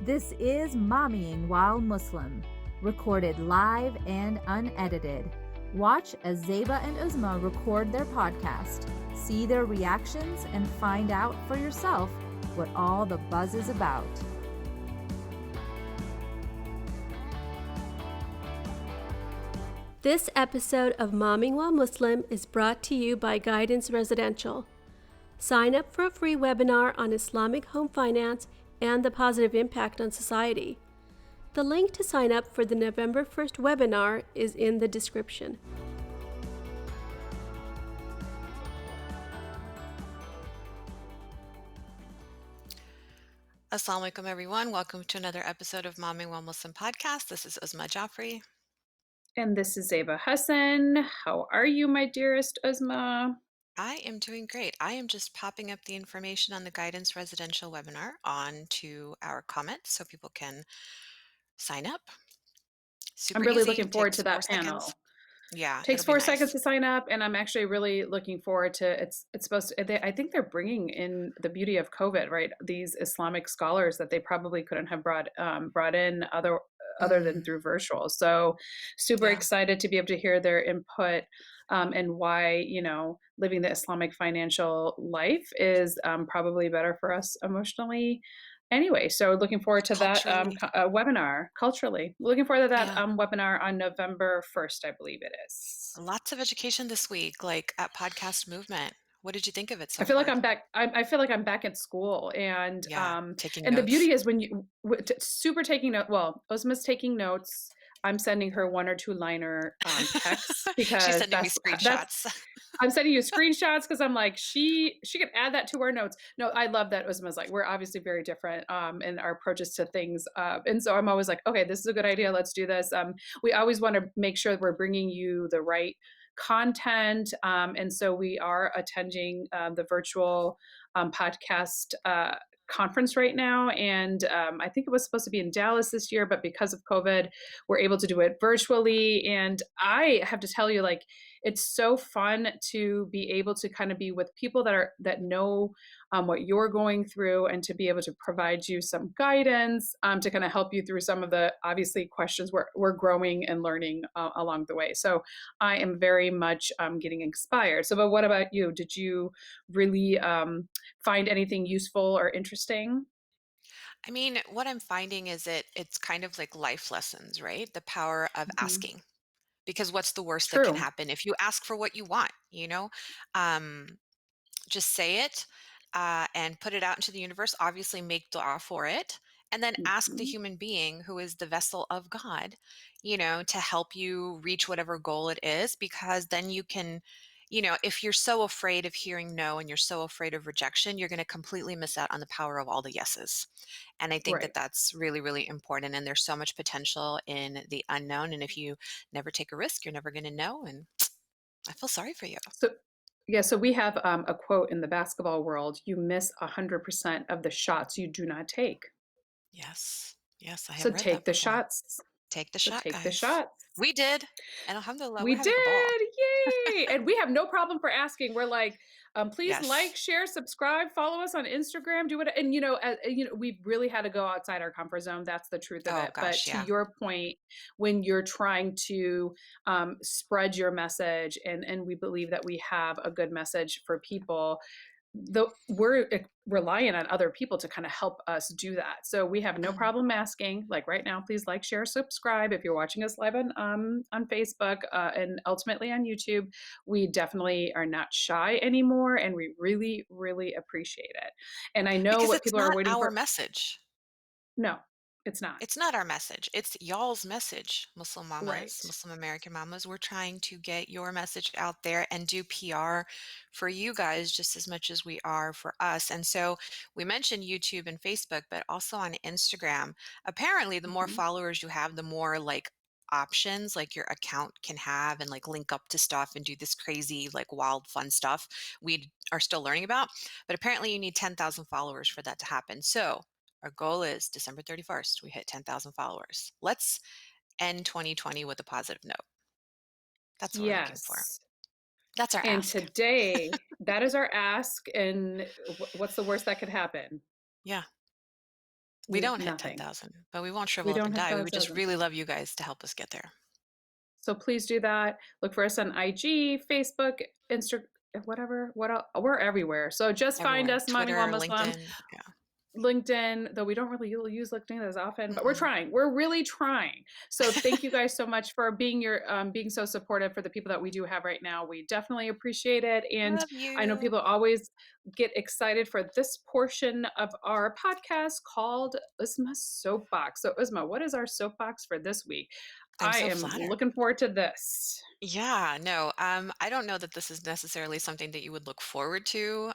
This is Mommying While Muslim, recorded live and unedited. Watch as Zaiba and Uzma record their podcast, see their reactions, and find out for yourself what all the buzz is about. This episode of Momming While Muslim is brought to you by Guidance Residential. Sign up for a free webinar on Islamic home finance and the positive impact on society. The link to sign up for the November 1st webinar is in the description. Assalamu alaikum, everyone. Welcome to another episode of Momming While Muslim podcast. This is Uzma Jafri. And this is Zaiba Hasan. How are you, my dearest Uzma? I am doing great. I am just popping up the information on the Guidance Residential webinar onto our comments so people can sign up. Super I'm really easy. looking forward Takes to that 4 panel. seconds. Yeah, Takes it'll be 4 seconds nice. to sign up, and I'm actually really looking forward to it's supposed to. I think they're bringing in the beauty of COVID, right? These Islamic scholars that they probably couldn't have brought in other than through virtual. So super Yeah. excited to be able to hear their input. And why, living the Islamic financial life is probably better for us emotionally. Anyway, so looking forward to that Culturally. webinar culturally. Looking forward to that Yeah. webinar on November 1st, I believe it is. Lots of education this week, like at Podcast Movement. What did you think of it so I feel like far? I'm back. I feel like I'm back at school, and Yeah, taking and the notes. beauty is when you super taking note. Well, Osma's taking notes. I'm sending her 1 or 2 liner texts because She's sending me that's screenshots. I'm sending you screenshots because I'm like she can add that to our notes. No, I love that Osma's like we're obviously very different in our approaches to things, and so I'm always like, okay, this is a good idea. Let's do this. We always want to make sure that we're bringing you the right content, and so we are attending the virtual podcast conference right now, and I think it was supposed to be in Dallas this year, but because of COVID we're able to do it virtually. And I have to tell you, like, it's so fun to be able to kind of be with people that know what you're going through, and to be able to provide you some guidance, to kind of help you through some of the obviously questions we're growing and learning along the way. So I am very much getting inspired. So, but what about you? Did you really find anything useful or interesting? I mean, what I'm finding is it's kind of like life lessons, right? The power of Mhm. asking. Because what's the worst that can True. happen if you ask for what you want, you know? Um, just say it and put it out into the universe. Obviously, make dua for it. And then ask the Mhm. human being who is the vessel of God, to help you reach whatever goal it is. Because then you can, if you're so afraid of hearing no and you're so afraid of rejection, you're going to completely miss out on the power of all the yeses. And I think that Right. that's really, really important. And there's so much potential in the unknown. And if you never take a risk, you're never going to know. And I feel sorry for you. So, yeah, so we have a quote in the basketball world: "You miss 100% of the shots you do not take." Yes. Yes, I have So read that take the before. shots. Take the So shot, take the guys. shots. We did. And alhamdulillah, We we're having a ball. did, yay! And we have no problem for asking. We're like, please like, Yes. share, subscribe, follow us on Instagram, do it. And we've really had to go outside our comfort zone. That's the truth of Oh it. But gosh, to yeah. your point, when you're trying to spread your message, and we believe that we have a good message for people, we're relying on other people to kind of help us do that. So we have no Mhm. problem asking, like right now, please like, share, subscribe. If you're watching us live on Facebook, and ultimately on YouTube, we definitely are not shy anymore, and we really, really appreciate it. And I know Because what it's people are not waiting our for. message. No, it's not. It's not our message. It's y'all's message, Muslim mamas, Right. Muslim American mamas. We're trying to get your message out there and do PR for you guys just as much as we are for us. And so we mentioned YouTube and Facebook, but also on Instagram. Apparently, the more Mhm. followers you have, the more like options like your account can have and like link up to stuff and do this crazy like wild fun stuff we are still learning about. But apparently you need 10,000 followers for that to happen. So our goal is December 31st, we hit 10,000 followers. Let's end 2020 with a positive note. That's what we're looking for. Yes. That's our And ask. today, that is our ask. And what's the worst that could happen? Yeah. We don't hit Nothing. 10,000, but we won't We shrivel up don't and have die. We would just 5,000. really love you guys to help us get there. So please do that. Look for us on IG, Facebook, Insta, whatever. What else? We're everywhere. So just find Everywhere. us, Momming While Twitter, Muslim. LinkedIn. Yeah. LinkedIn, though we don't really use LinkedIn as often, but we're Mm-mm. trying. We're really trying. So thank you guys so much for being so supportive for the people that we do have right now. We definitely appreciate it, and Love I know you. people always get excited for this portion of our podcast called Uzma's Soapbox. So Uzma, what is our soapbox for this week? I'm I so am flattered. looking forward to this. Yeah, no, I don't know that this is necessarily something that you would look forward to,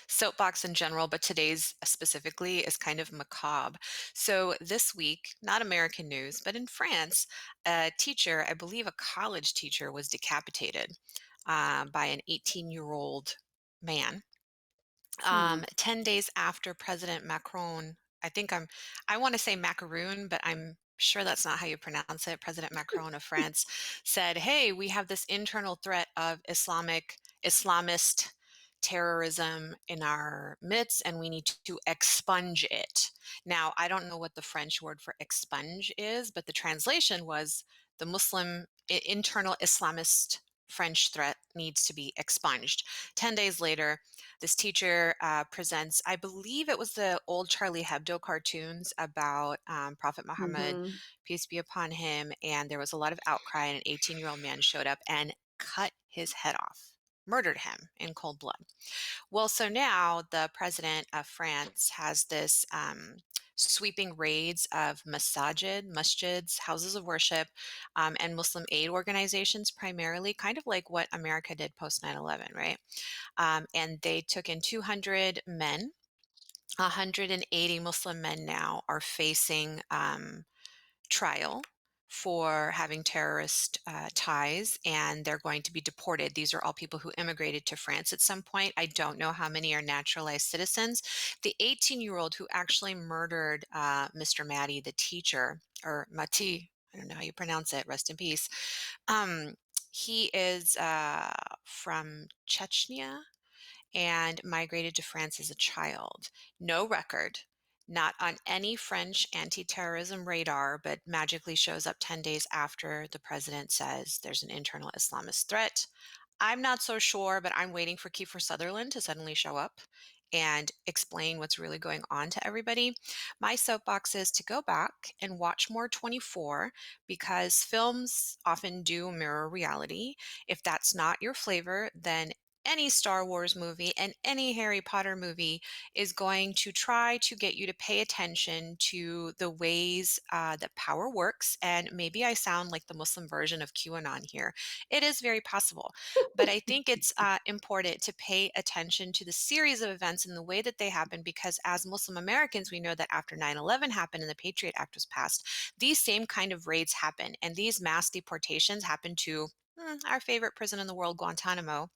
soapbox in general, but today's specifically is kind of macabre. So this week, not American news, but in France, a teacher, I believe a college teacher, was decapitated by an 18-year-old man. Hmm. 10 days after President Macron, I want to say macaroon, but I'm sure that's not how you pronounce it. President Macron of France said, "Hey, we have this internal threat of Islamist terrorism in our midst, and we need to expunge it." Now, I don't know what the French word for expunge is, but the translation was the internal Islamist French threat needs to be expunged. 10 days later, this teacher presents, I believe it was the old Charlie Hebdo cartoons about Prophet Muhammad, Mm-hmm. peace be upon him. And there was a lot of outcry, and an 18-year-old man showed up and cut his head off, murdered him in cold blood. Well, so now the president of France has this sweeping raids of masjids, houses of worship, and Muslim aid organizations, primarily, kind of like what America did post 9/11, right? And they took in 200 men. 180 Muslim men now are facing trial for having terrorist ties, and they're going to be deported. These are all people who immigrated to France at some point. I don't know how many are naturalized citizens. The 18-year-old who actually murdered Mr. Matty, the teacher, or Mati, I don't know how you pronounce it, rest in peace. Um, he is from Chechnya and migrated to France as a child. No record, not on any French anti terrorism radar, but magically shows up 10 days after the president says there's an internal Islamist threat. I'm not so sure, but I'm waiting for Kiefer Sutherland to suddenly show up and explain what's really going on to everybody. My soapbox is to go back and watch more 24 because films often do mirror reality. If that's not your flavor, then any Star Wars movie and any Harry Potter movie is going to try to get you to pay attention to the ways that power works. And maybe I sound like the Muslim version of QAnon here. It is very possible. But I think it's important to pay attention to the series of events and the way that they happen, because as Muslim Americans, we know that after 9/11 happened and the Patriot Act was passed, these same kind of raids happen. And these mass deportations happen to our favorite prison in the world, Guantanamo,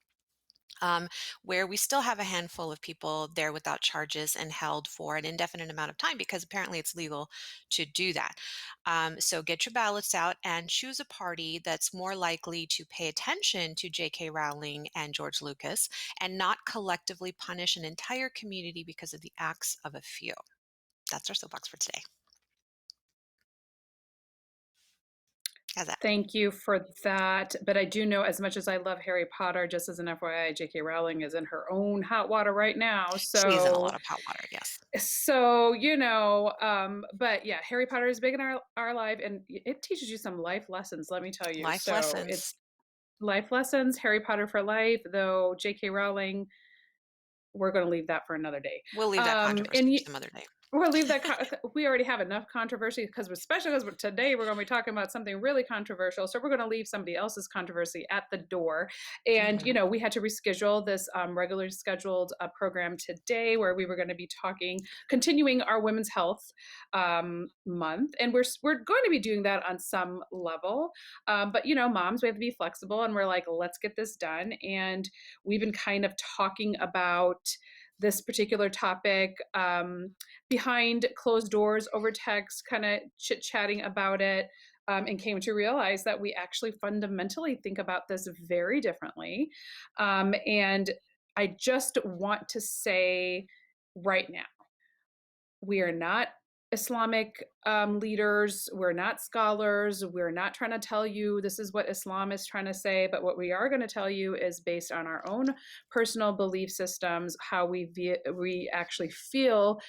um, where we still have a handful of people there without charges and held for an indefinite amount of time because apparently it's legal to do that. So get your ballots out and choose a party that's more likely to pay attention to J.K. Rowling and George Lucas and not collectively punish an entire community because of the acts of a few. That's our soapbox for today. How's that? Thank you for that. But I do know, as much as I love Harry Potter, just as an FYI, J.K. Rowling is in her own hot water right now. She's in a lot of hot water, yes. But yeah, Harry Potter is big in our life, and it teaches you some life lessons, let me tell you. Life So lessons. it's life lessons, Harry Potter for life, though J.K. Rowling, we're going to leave that for another day. We'll leave that controversy And for some other day. we'll leave that. We already have enough controversy especially because today we're going to be talking about something really controversial. So we're going to leave somebody else's controversy at the door. And Mhm. we had to reschedule this regularly scheduled program today, where we were going to be continuing our Women's Health month, and we're going to be doing that on some level. But moms, we have to be flexible, and we're like, let's get this done. And we've been kind of talking about this particular topic behind closed doors over text, kind of chit chatting about it, and came to realize that we actually fundamentally think about this very differently. And I just want to say right now, we are not Islamic leaders. We're not scholars. We're not trying to tell you this is what Islam is trying to say. But what we are going to tell you is based on our own personal belief systems, how we actually feel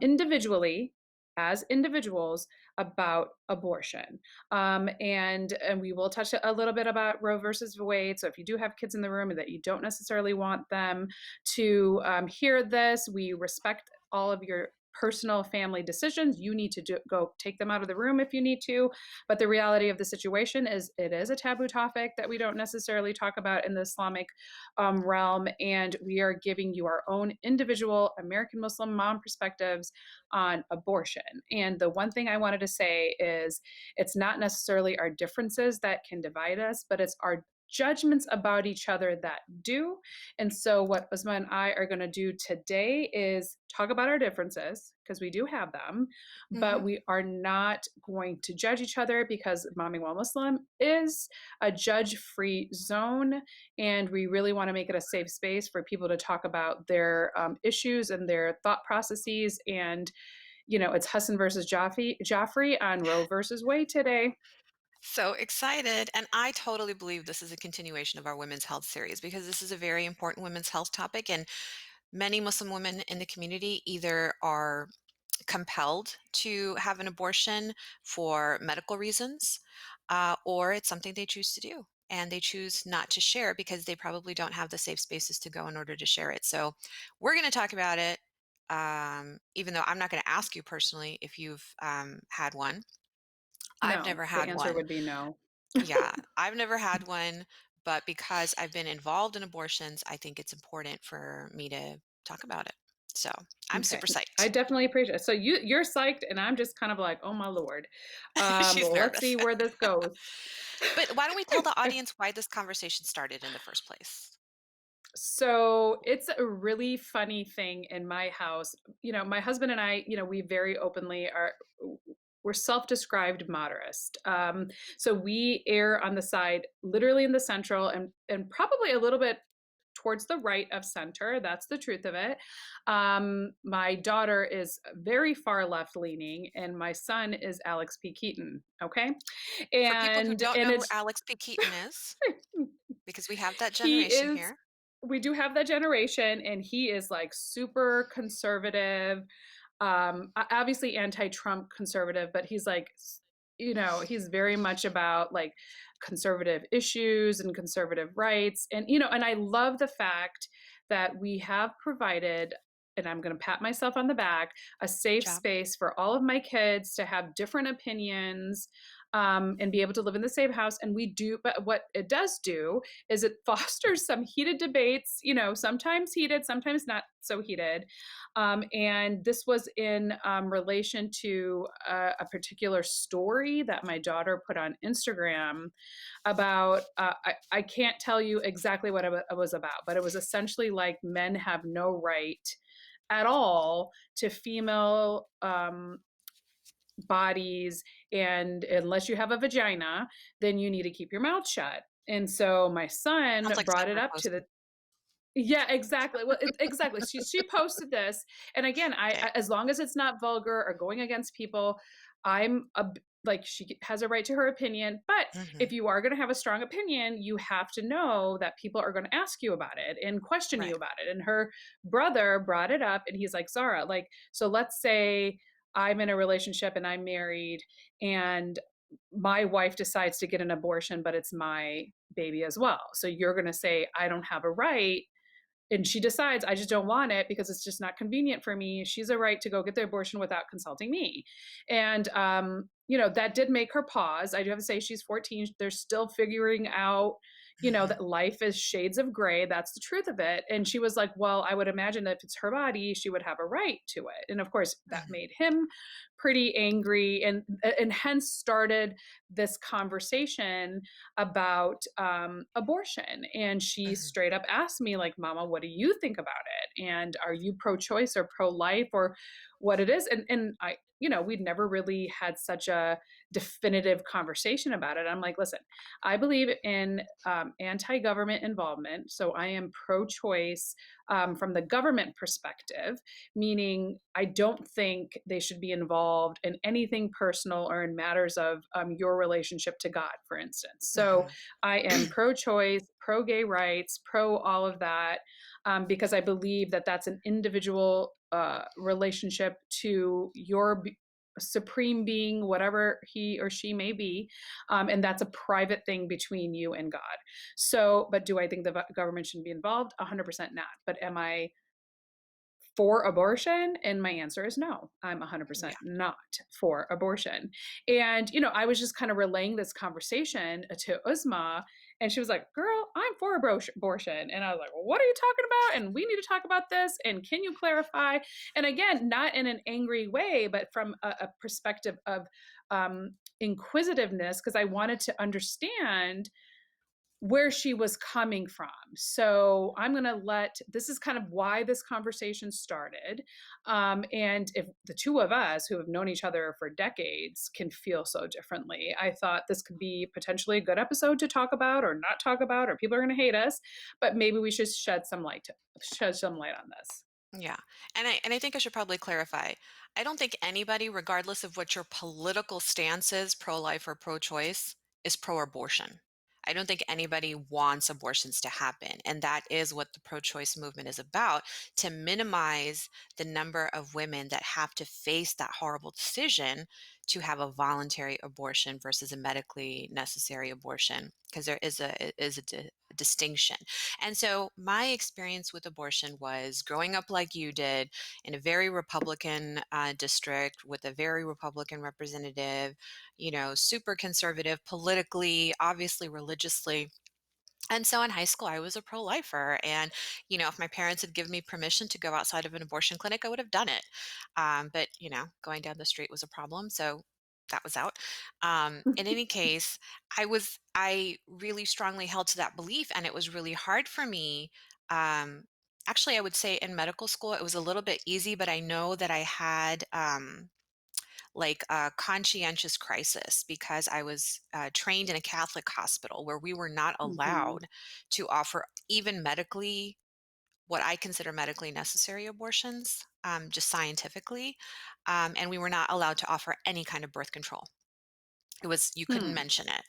individually as individuals about abortion. And we will touch a little bit about Roe versus Wade. So if you do have kids in the room and that you don't necessarily want them to hear this, we respect all of your personal family decisions. You need to go take them out of the room if you need to. But the reality of the situation is it is a taboo topic that we don't necessarily talk about in the Islamic realm. And we are giving you our own individual American Muslim mom perspectives on abortion. And the one thing I wanted to say is it's not necessarily our differences that can divide us, but it's our judgments about each other that do. And so, what Uzma and I are going to do today is talk about our differences because we do have them, but Mhm. we are not going to judge each other because Momming While Muslim is a judge free zone. And we really want to make it a safe space for people to talk about their issues and their thought processes. And, it's Hasan versus Jafri on Roe versus Wade today. So excited. And I totally believe this is a continuation of our women's health series because this is a very important women's health topic. And many Muslim women in the community either are compelled to have an abortion for medical reasons, or it's something they choose to do. And they choose not to share because they probably don't have the safe spaces to go in order to share it. So we're going to talk about it, even though I'm not going to ask you personally if you've had one. I've No, never the had answer one. would be no. Yeah, I've never had one, but because I've been involved in abortions, I think it's important for me to talk about it. So I'm Okay. super I psyched. definitely appreciate it. So you're psyched and I'm just kind of like, "Oh my lord." She's Well, let's nervous. see where this goes. But why don't we tell the audience why this conversation started in the first place? So it's a really funny thing in my house. My husband and I, we very openly we're self-described moderate. So we err on the side literally in the central and probably a little bit towards the right of center. That's the truth of it. My daughter is very far left leaning, and my son is Alex P. Keaton. Okay, For people who don't and know who it's Alex P. Keaton is, because we have that he generation is here. we do have that generation, and he is like super conservative, obviously anti-Trump conservative, but he's like, he's very much about like conservative issues and conservative rights. And I love the fact that we have provided, and I'm going to pat myself on the back, a Good safe job. space for all of my kids to have different opinions, and be able to live in the same house. And we do, but what it does do is it fosters some heated debates, sometimes heated, sometimes not so heated. And this was in relation to a particular story that my daughter put on Instagram about, I can't tell you exactly what it was about, but it was essentially like men have no right at all to female bodies. And unless you have a vagina, then you need to keep your mouth shut. And so my son Sounds like brought it someone up to posted. the yeah, exactly. Well, exactly. She posted this, and again, Okay. as long as it's not vulgar or going against people, like she has a right to her opinion. But Hmm. if you are going to have a strong opinion, you have to know that people are going to ask you about it and question you Right. about it. And her brother brought it up, and he's like, Zara, like, so let's say I'm in a relationship and I'm married, and my wife decides to get an abortion, but it's my baby as well. So you're going to say I don't have a right, and she decides I just don't want it because it's just not convenient for me. She's a right to go get the abortion without consulting me. And that did make her pause. I do have to say she's 14. They're still figuring out, Hmm. that life is shades of gray. That's the truth of it. And she was like, well, I would imagine that if it's her body, she would have a right to it. And of course, that Hmm. made him pretty angry, and hence started this conversation about abortion. And she Hmm. straight up asked me, like, Mama, what do you think about it? And are you pro choice or pro life or what it is? And I, we'd never really had such a definitive conversation about it. I'm like, listen, I believe in anti-government involvement, so I am pro-choice from the government perspective, meaning I don't think they should be involved in anything personal or in matters of your relationship to God, for instance. So Hmm. I am pro-choice, pro-gay rights, pro all of that, because I believe that that's an individual relationship to your supreme being, whatever he or she may be, and that's a private thing between you and God. So, but do I think the government should be involved? 100% not. But am I for abortion? And my answer is no. I'm Yeah. 100% not for abortion. And, I was just kind of relaying this conversation to Uzma, and she was like, girl, I'm for abortion. And I was like, well, what are you talking about? And we need to talk about this. And can you clarify? And again, not in an angry way, but from a perspective of inquisitiveness, because I wanted to understand where she was coming from. So I'm going to this is kind of why this conversation started. And if the two of us who have known each other for decades can feel so differently, I thought this could be potentially a good episode to talk about or not talk about, or people are going to hate us, but maybe we should shed some light on this. Yeah. And I think I should probably clarify. I don't think anybody, regardless of what your political stance is, pro-life or pro-choice, is pro-abortion. I don't think anybody wants abortions to happen. And that is what the pro-choice movement is about, to minimize the number of women that have to face that horrible decision to have a voluntary abortion versus a medically necessary abortion, because there is a distinction. And so my experience with abortion was growing up like you did in a very Republican district with a very Republican representative, super conservative politically, obviously religiously. And so in high school, I was a pro lifer. And, if my parents had given me permission to go outside of an abortion clinic, I would have done it. But, going down the street was a problem. So that was out. In any case, I really strongly held to that belief. And it was really hard for me. Um, Actually, I would say in medical school, it was a little bit easy, but I know that I had, like a conscientious crisis because I was trained in a Catholic hospital where we were not Mhm. allowed to offer even medically what I consider medically necessary abortions, just scientifically. And we were not allowed to offer any kind of birth control. It was, you couldn't Hmm. mention it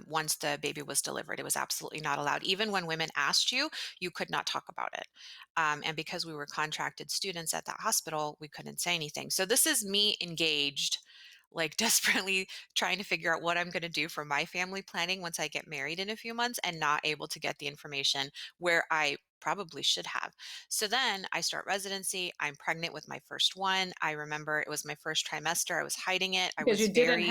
once the baby was delivered. It was absolutely not allowed. Even when women asked you, you could not talk about it. And because we were contracted students at that hospital, we couldn't say anything. So this is me engaged, like desperately trying to figure out what I'm going to do for my family planning once I get married in a few months, and not able to get the information where I probably should have. So then I start residency. I'm pregnant with my first one. I remember it was my first trimester. I was hiding it. I Because was very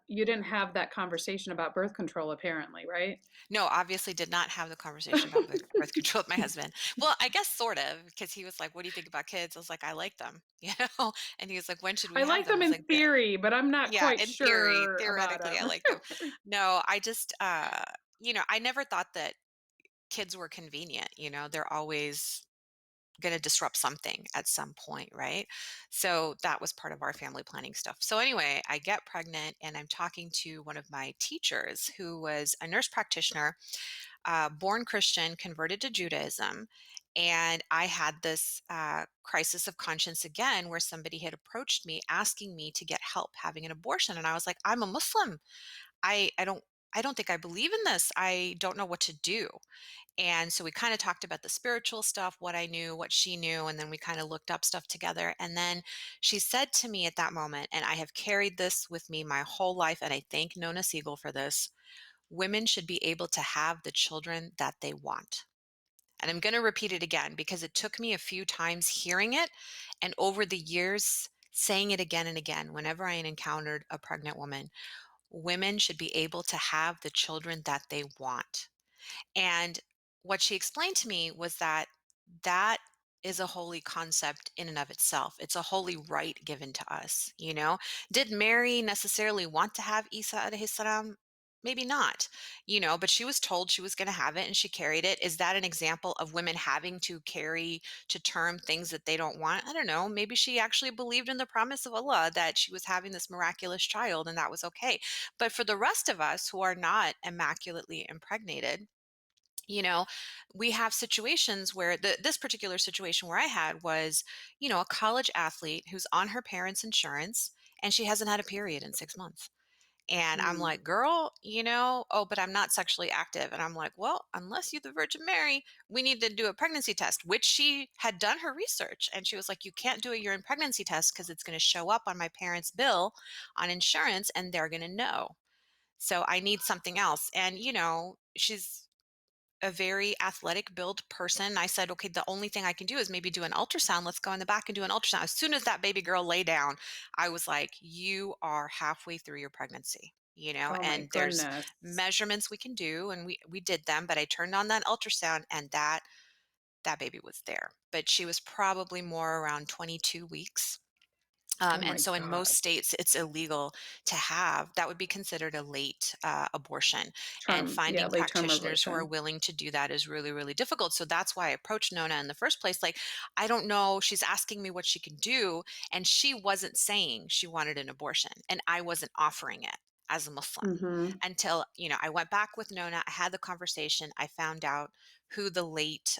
you didn't have that conversation about birth control, apparently, right? No, obviously did not have the conversation about birth control with my husband. Well, I guess sort of, because he was like, "What do you think about kids?" I was like, "I like them," And he was like, "When should we I have like them?" I them was in like, theory, but I'm not Yeah, quite in theory, sure about theoretically, I them. like them." No, I just, I never thought that kids were convenient. They're always going to disrupt something at some point, right? So that was part of our family planning stuff. So anyway, I get pregnant and I'm talking to one of my teachers who was a nurse practitioner, born Christian, converted to Judaism. And I had this crisis of conscience again, where somebody had approached me asking me to get help having an abortion. And I was like, I'm a Muslim. I don't think I believe in this. I don't know what to do. And so we kind of talked about the spiritual stuff, what I knew, what she knew, and then we kind of looked up stuff together. And then she said to me at that moment, and I have carried this with me my whole life, and I thank Nona Siegel for this: women should be able to have the children that they want. And I'm going to repeat it again because it took me a few times hearing it, and over the years saying it again and again whenever I encountered a pregnant woman. Women should be able to have the children that they want. And what she explained to me was that that is a holy concept in and of itself. It's a holy right given to us. Did Mary necessarily want to have Isa alayhi salam? maybe not, but she was told she was going to have it and she carried it. Is that an example of women having to carry to term things that they don't want? I don't know. Maybe she actually believed in the promise of Allah that she was having this miraculous child and that was okay. But for the rest of us who are not immaculately impregnated, you know, we have situations where this particular situation where I had was, a college athlete who's on her parents' insurance and she hasn't had a period in 6 months. And I'm Mm. like, girl, oh, but I'm not sexually active. And I'm like, well, unless you're the Virgin Mary, we need to do a pregnancy test, which she had done her research. And she was like, you can't do a urine pregnancy test because it's going to show up on my parents' bill on insurance and they're going to know. So I need something else. And, she's a very athletic build person. I said, okay, the only thing I can do is maybe do an ultrasound. Let's go in the back and do an ultrasound. As soon as that baby girl lay down, I was like, you are halfway through your pregnancy, Oh my and there's goodness. measurements we can do. And we did them, but I turned on that ultrasound and that baby was there. But she was probably more around 22 weeks. Oh And my so in most God. states, it's illegal to have that would be considered a late abortion. And Yeah, finding late term practitioners who are abortion. willing to do that is really, really difficult. So that's why I approached Nona in the first place. Like, I don't know. She's asking me what she can do. And she wasn't saying she wanted an abortion. And I wasn't offering it as a Muslim Mm-hmm. until, I went back with Nona. I had the conversation. I found out who the late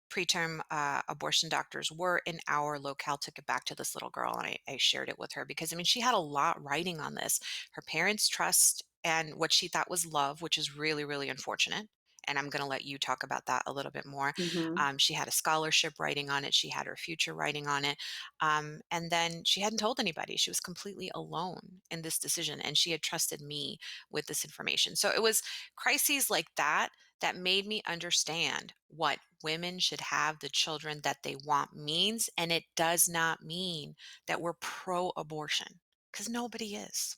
preterm abortion doctors were in our locale, took it back to this little girl, and I shared it with her because, I mean, she had a lot writing on this. Her parents' trust and what she thought was love, which is really, really unfortunate. And I'm going to let you talk about that a little bit more. Mm-hmm. She had a scholarship writing on it. She had her future writing on it. And then she hadn't told anybody. She was completely alone in this decision. And she had trusted me with this information. So it was crises like that that made me understand what women should have the children that they want means. And it does not mean that we're pro abortion because nobody is.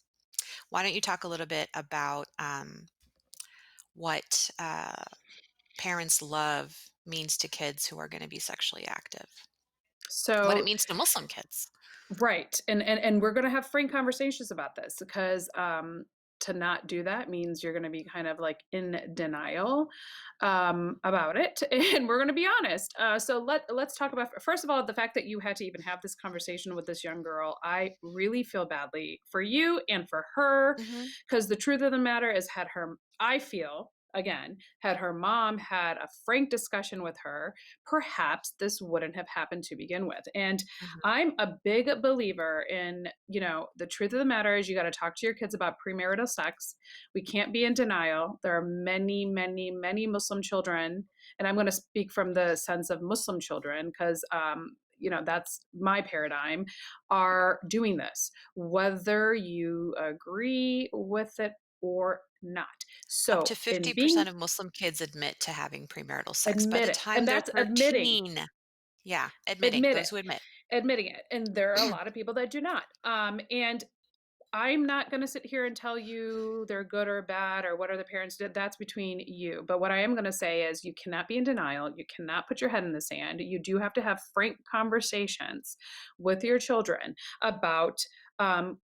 Why don't you talk a little bit about what parents' love means to kids who are going to be sexually active? What it So means to Muslim kids? right. And we're gonna have frank conversations about this because to not do that means you're gonna be kind of like in denial about it. And we're gonna be honest. So let's talk about first of all the fact that you had to even have this conversation with this young girl. I really feel badly for you and for her Hmm. because the truth of the matter is had her I feel again had her mom had a frank discussion with her, perhaps this wouldn't have happened to begin with. And Hmm. I'm a big believer in, the truth of the matter is you got to talk to your kids about premarital sex. We can't be in denial. There are many, many, many Muslim children, and I'm going to speak from the sense of Muslim children because, that's my paradigm, are doing this, whether you agree with it or not. Up So, to in being 50% of Muslim kids admit to having premarital sex. By admit the it, and time they're that's admitting, 13, yeah, admitting, admit it, those who admit. admitting it. And there are a lot of people that do not. And I'm not going to sit here and tell you they're good or bad or what other parents did. That's between you. But what I am going to say is you cannot be in denial. You cannot put your head in the sand. You do have to have frank conversations with your children about um,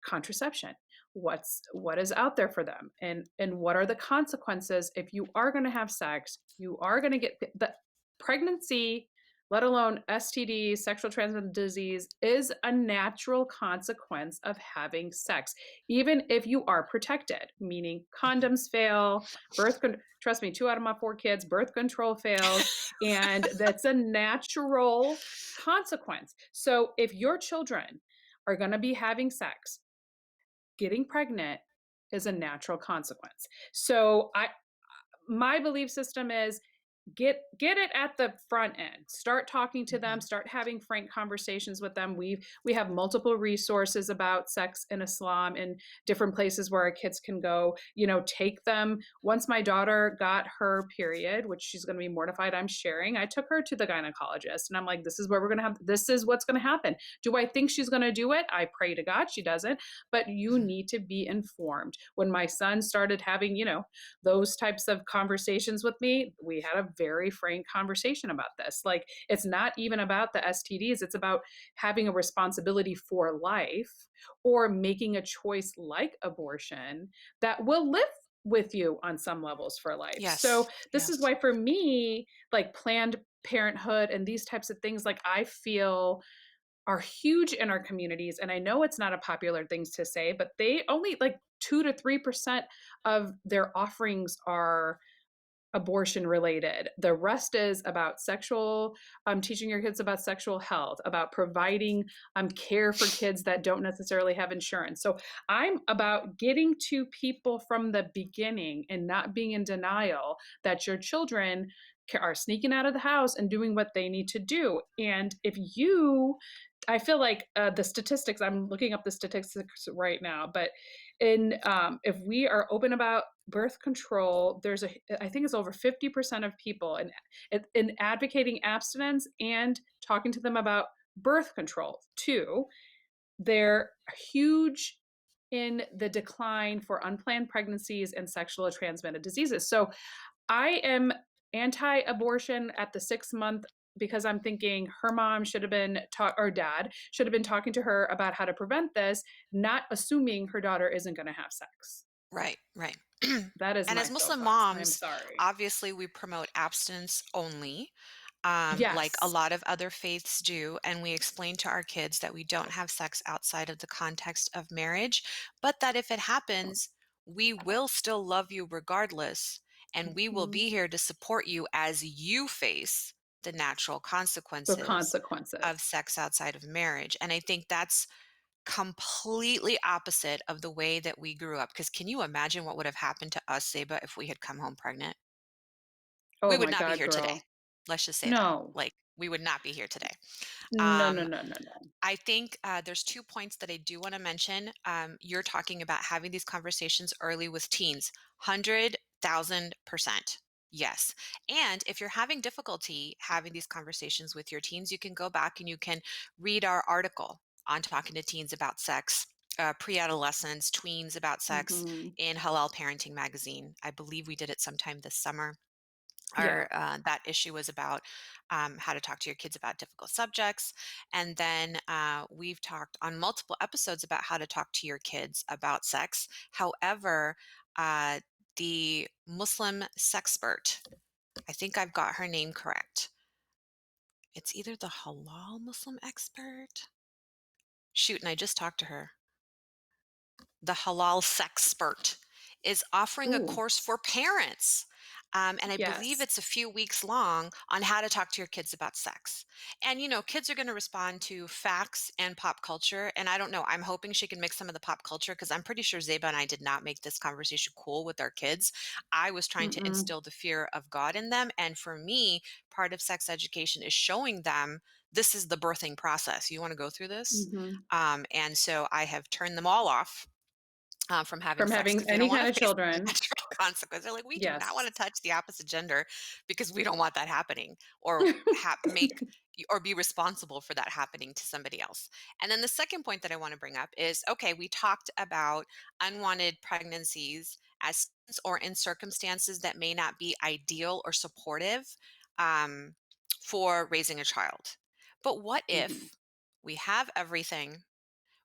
contraception. What is out there for them, and what are the consequences if you are going to have sex? You are going to get the pregnancy, let alone STD, sexual transmitted disease, is a natural consequence of having sex, even if you are protected, meaning Mhm. condoms fail, trust me, 2 out of my 4 kids, birth control fails, and that's a natural consequence. So if your children are going to be having sex, getting pregnant is a natural consequence. So my belief system is get it at the front end. Start talking to them, Mhm. start having frank conversations with them. We have multiple resources about sex in Islam in different places where our kids can go, take them. Once my daughter got her period, which she's going to be mortified I'm sharing, I took her to the gynecologist and I'm like, this is what's going to happen. Do I think she's going to do it? I pray to God she doesn't, but you Mhm. need to be informed. When my son started having, those types of conversations with me, we had a very frank conversation about this. Like, it's not even about the STDs, it's about having a responsibility for life or making a choice like abortion that will live with you on some levels for life. So Yes. this is Yes. why for me, like Planned Parenthood and these types of things, like I feel are huge in our communities. And I know it's not a popular thing to say, but they only like 2 to 3% of their offerings are abortion related. The rest is about sexual, teaching your kids about sexual health, about providing care for kids that don't necessarily have insurance. So I'm about getting to people from the beginning and not being in denial that your children are sneaking out of the house and doing what they need to do. And if you, I feel like the statistics, I'm looking up the statistics right now, but if we are open about birth control, I think it's over 50% of people in advocating abstinence and talking to them about birth control too. They're huge in the decline for unplanned pregnancies and sexually transmitted diseases. So I am anti-abortion at the 6 month because I'm thinking her mom should have been or dad should have been talking to her about how to prevent this, not assuming her daughter isn't going to have sex. Right, right. That is And my as Muslim soapbox. I'm moms, sorry. obviously we promote abstinence only, like a Yes. lot of other faiths do. And we explain to our kids that we don't have sex outside of the context of marriage, but that if it happens, we will still love you regardless. And we will Mhm. be here to support you as you face the natural The consequences of consequences. sex outside of marriage. And I think that's completely opposite of the way that we grew up. Because can you imagine what would have happened to us, Seba, if we had come home pregnant? We Oh would my not be God, here today. girl. Let's just say that. No. Like, we would not be here today. No, no, Um, no, no, no. I think there's 2 points that I do want to mention. You're talking about having these conversations early with teens. 100,000%. Yes. And if you're having difficulty having these conversations with your teens, you can go back and you can read our article on talking to teens about sex, pre-adolescents, tweens about sex Mhm. in Halal Parenting magazine. I believe we did it sometime this summer. Yeah. Our that issue was about how to talk to your kids about difficult subjects, and then we've talked on multiple episodes about how to talk to your kids about sex. However, uh, the Muslim sexpert, I think I've got her name correct. It's either the halal Muslim expert. Shoot, and I just talked to her. The halal sexpert is offering a Ooh. course for parents. And I believe Yes. it's a few weeks long on how to talk to your kids about sex. And, kids are going to respond to facts and pop culture. And I don't know, I'm hoping she can mix some of the pop culture because I'm pretty sure Zeba and I did not make this conversation cool with our kids. I was trying to Mm-mm. instill the fear of God in them. And for me, part of sex education is showing them this is the birthing process. You want to go through this? Mhm. And so I have turned them all off from having From sex having because they any don't want kind to of face the children. natural consequence. They're like, we do not want to Yes. touch the opposite gender because we don't want that happening or make or be responsible for that happening to somebody else. And then the second point that I want to bring up is okay, we talked about unwanted pregnancies as or in circumstances that may not be ideal or supportive um, for raising a child. But what Mhm. if we have everything?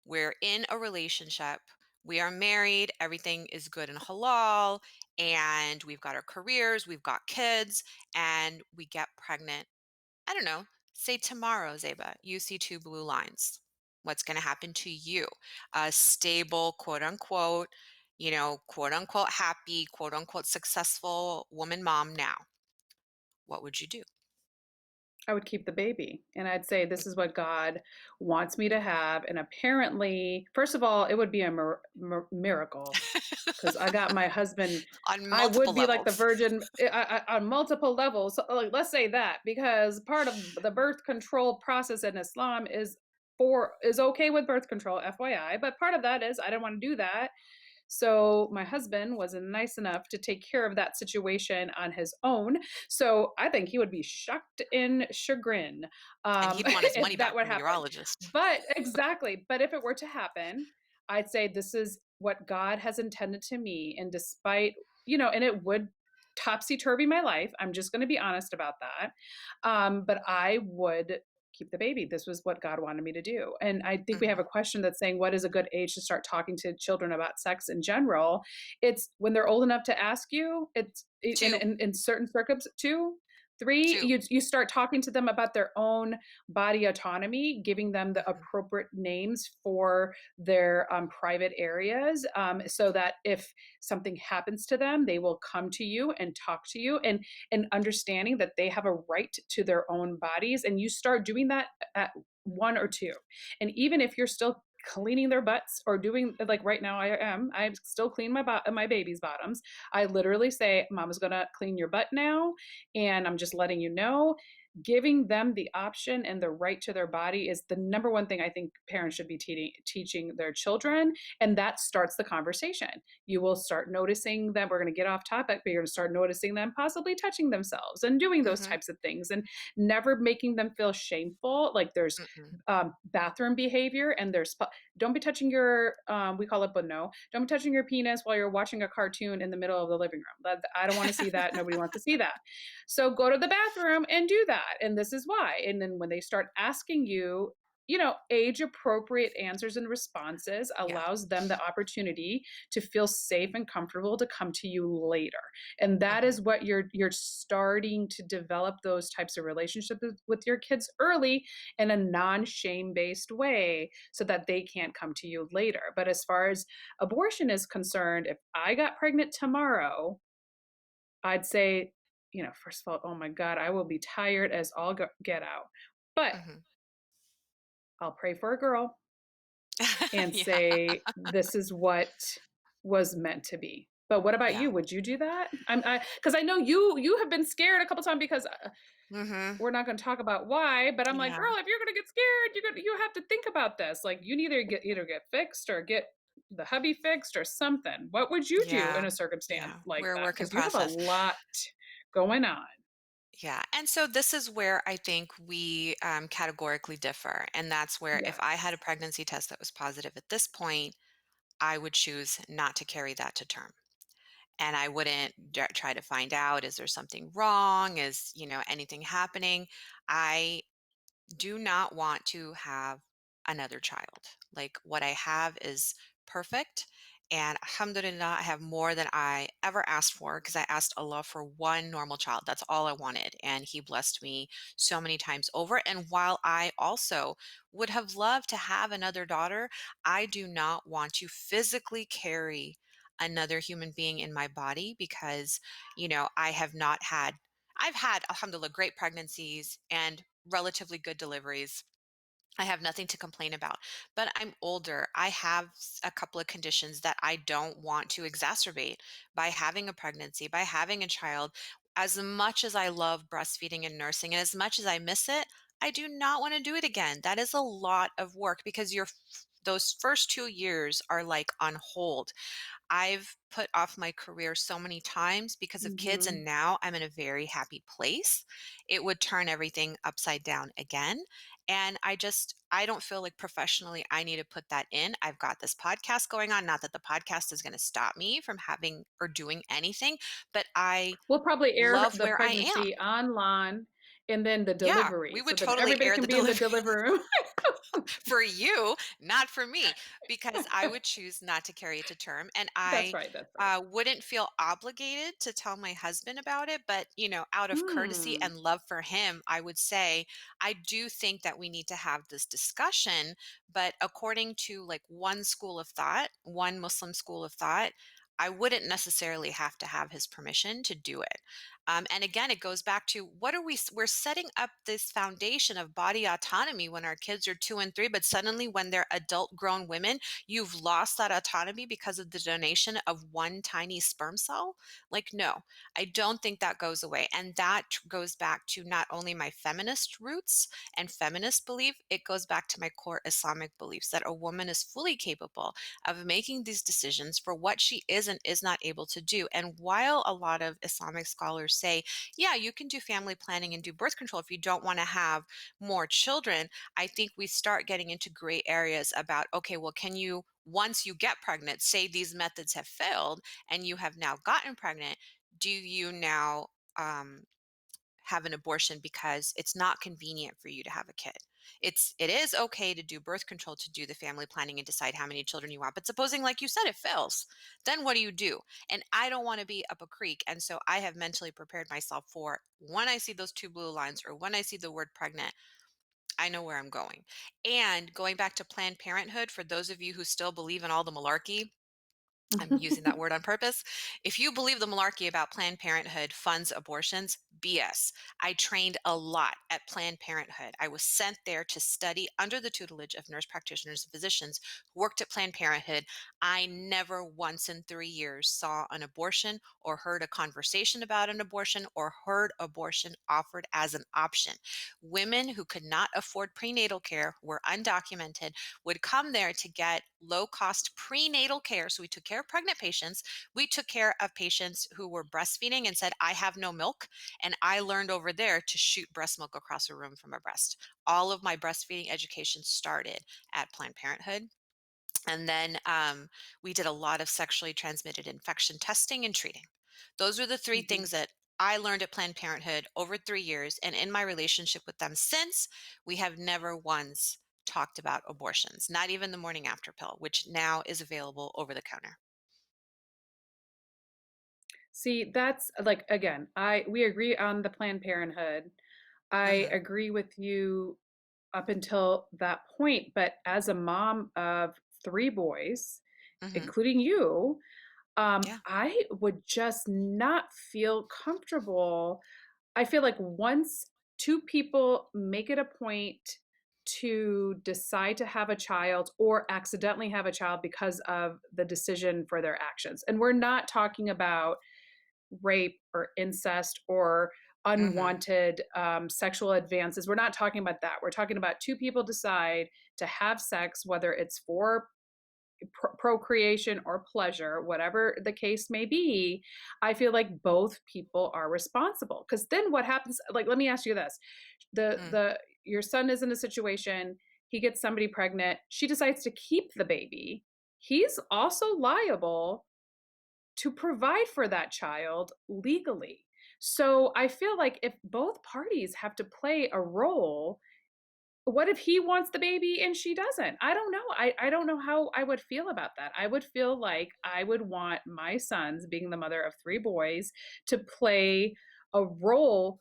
We're in a relationship, we are married, everything is good and halal, and we've got our careers, we've got kids, and we get pregnant. I don't know, say tomorrow, Zeba, you see two blue lines. What's going to happen to you? A stable, quote unquote, quote unquote, happy, quote unquote, successful woman mom now. What would you do? I would keep the baby, and I'd say, "This is what God wants me to have," and apparently first of all, it would be a miracle because I got my husband. On I multiple would be like the levels. virgin on multiple levels. So, like, let's say that because part of the birth control process in Islam is okay with birth control, FYI. But part of that is I didn't want to do that. So my husband was nice enough to take care of that situation on his own. So I think he would be shocked in chagrin And he'd want his money if that back would from the happen. urologist. But exactly. But if it were to happen, I'd say this is what God has intended to me. And despite, and it would topsy-turvy my life. I'm just gonna be honest about that. But I would keep the baby. This was what God wanted me to do. And I think we have a Mhm. question that's saying, what is a good age to start talking to children about sex in general? It's when they're old enough to ask you. It's in 2, in certain circumstances. Two, three, 2. you start talking to them about their own body autonomy, giving them the Mhm. appropriate names for their private areas, so that if something happens to them, they will come to you and talk to you, and understanding that they have a right to their own bodies. And you start doing that at one or two. And even if you're still cleaning their butts or doing like right now I still clean my baby's bottoms. I literally say, mama's gonna clean your butt now, and I'm just letting you know. Giving them the option and the right to their body is the number one thing I think parents should be teaching their children. And that starts the conversation. You will start noticing them. We're going to get off topic, but you're going to start noticing them possibly touching themselves and doing those Mhm. types of things, and never making them feel shameful. Like there's Mm-mm. bathroom behavior, and don't be touching your, we call it no, don't be touching your penis while you're watching a cartoon in the middle of the living room. I don't want to see that. Nobody wants to see that. So go to the bathroom and do that. And this is why. And then when they start asking you, age appropriate answers and responses Yeah. allows them the opportunity to feel safe and comfortable to come to you later. And that Mhm. is what you're starting to develop those types of relationships with your kids early, in a non-shame based way, so that they can't come to you later. But as far as abortion is concerned, if I got pregnant tomorrow, I'd say, first of all, oh my God, I will be tired as all get out. But Mhm. I'll pray for a girl and Yeah. say, this is what was meant to be. But what about Yeah. you? Would you do that? Because I know you have been scared a couple times, because Mhm. we're not going to talk about why. But I'm like, Yeah. girl, if you're going to get scared, you have to think about this. Like you need to either get fixed or get the hubby fixed or something. What would you do in Yeah. a circumstance Yeah. like We're a that? work in Because you have a process. lot going on. Yeah. And so this is where I think we categorically differ. And that's where if I had Yes. a pregnancy test that was positive at this point, I would choose not to carry that to term. And I wouldn't try to find out, is there something wrong? Is, anything happening? I do not want to have another child. Like what I have is perfect. And alhamdulillah, I have more than I ever asked for because I asked Allah for one normal child. That's all I wanted. And He blessed me so many times over. And while I also would have loved to have another daughter, I do not want to physically carry another human being in my body because, I have not had I've had, alhamdulillah, great pregnancies and relatively good deliveries. I have nothing to complain about, but I'm older. I have a couple of conditions that I don't want to exacerbate by having a pregnancy, by having a child. As much as I love breastfeeding and nursing, and as much as I miss it, I do not want to do it again. That is a lot of work because those first 2 years are like on hold. I've put off my career so many times because of kids, Hmm. and now I'm in a very happy place. It would turn everything upside down again. And I don't feel like professionally I need to put that in. I've got this podcast going on. Not that the podcast is going to stop me from having or doing anything, but I We'll probably air love the where I am. pregnancy online and then the Yeah, delivery we so would that totally everybody air can the be in the delivery. delivery room. For you, not for me, because I would choose not to carry it to term. And That's I right. That's right. wouldn't feel obligated to tell my husband about it. But, out of courtesy Hmm. and love for him, I would say, I do think that we need to have this discussion. But according to like one school of thought, one Muslim school of thought, I wouldn't necessarily have to have his permission to do it. And again, it goes back to what are we're setting up this foundation of body autonomy when our kids are 2 and 3, but suddenly when they're adult grown women, you've lost that autonomy because of the donation of one tiny sperm cell. Like, no, I don't think that goes away. And that goes back to not only my feminist roots and feminist belief, it goes back to my core Islamic beliefs that a woman is fully capable of making these decisions for what she is and is not able to do. And while a lot of Islamic scholars say, yeah, you can do family planning and do birth control if you don't want to have more children, I think we start getting into gray areas about, okay, well, can you, once you get pregnant, say these methods have failed and you have now gotten pregnant, do you now have an abortion because it's not convenient for you to have a kid? It is okay to do birth control, to do the family planning and decide how many children you want. But supposing, like you said, it fails, then what do you do? And I don't want to be up a creek. And so I have mentally prepared myself for when I see those two blue lines or when I see the word pregnant, I know where I'm going. And going back to Planned Parenthood, for those of you who still believe in all the malarkey, I'm using that word on purpose. If you believe the malarkey about Planned Parenthood funds abortions, BS. I trained a lot at Planned Parenthood. I was sent there to study under the tutelage of nurse practitioners and physicians who worked at Planned Parenthood. I never once in 3 years saw an abortion or heard a conversation about an abortion or heard abortion offered as an option. Women who could not afford prenatal care, were undocumented, would come there to get low cost prenatal care. So we took care of pregnant patients. We took care of patients who were breastfeeding and said, I have no milk. And I learned over there to shoot breast milk across a room from a breast. All of my breastfeeding education started at Planned Parenthood. And then we did a lot of sexually transmitted infection testing and treating. Those are the three Mhm. things that I learned at Planned Parenthood over 3 years. And in my relationship with them since, we have never once talked about abortions, not even the morning after pill, which now is available over the counter. See, that's like again, I we agree on the Planned Parenthood. I Hmm. agree with you up until that point, but as a mom of 3 boys, Hmm. including you, Yeah. I would just not feel comfortable. I feel like once 2 people make it a point to decide to have a child or accidentally have a child because of the decision for their actions, and we're not talking about rape or incest or Hmm. unwanted sexual advances. We're not talking about that. We're talking about 2 people decide to have sex, whether it's for procreation or pleasure, whatever the case may be. I feel like both people are responsible. Because then what happens? Like, let me ask you this: Mm. the your son is in a situation. He gets somebody pregnant. She decides to keep the baby. He's also liable to provide for that child legally. So I feel like if both parties have to play a role, what if he wants the baby and she doesn't? I don't know. I don't know how I would feel about that. I would feel like I would want my sons, being the mother of 3 boys, to play a role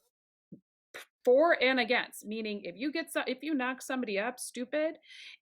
for and against, meaning if you knock somebody up stupid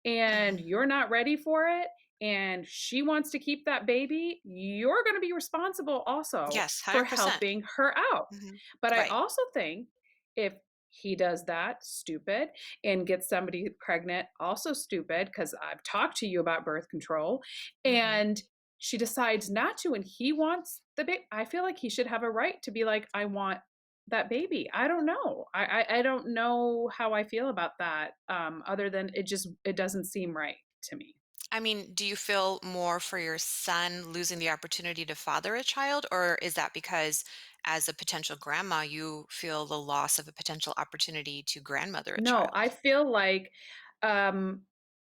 and Hmm. you're not ready for it and she wants to keep that baby, you're going to be responsible also Yes, for 100%. helping her out. Hmm. But I Right. also think if he does that stupid and gets somebody pregnant, also stupid, because I've talked to you about birth control, Hmm. and she decides not to and he wants the baby, I feel like he should have a right to be like, I want that baby. I don't know. I don't know how I feel about that, other than it doesn't seem right to me. I mean, do you feel more for your son losing the opportunity to father a child, or is that because as a potential grandma, you feel the loss of a potential opportunity to grandmother a No, I child? feel like, um,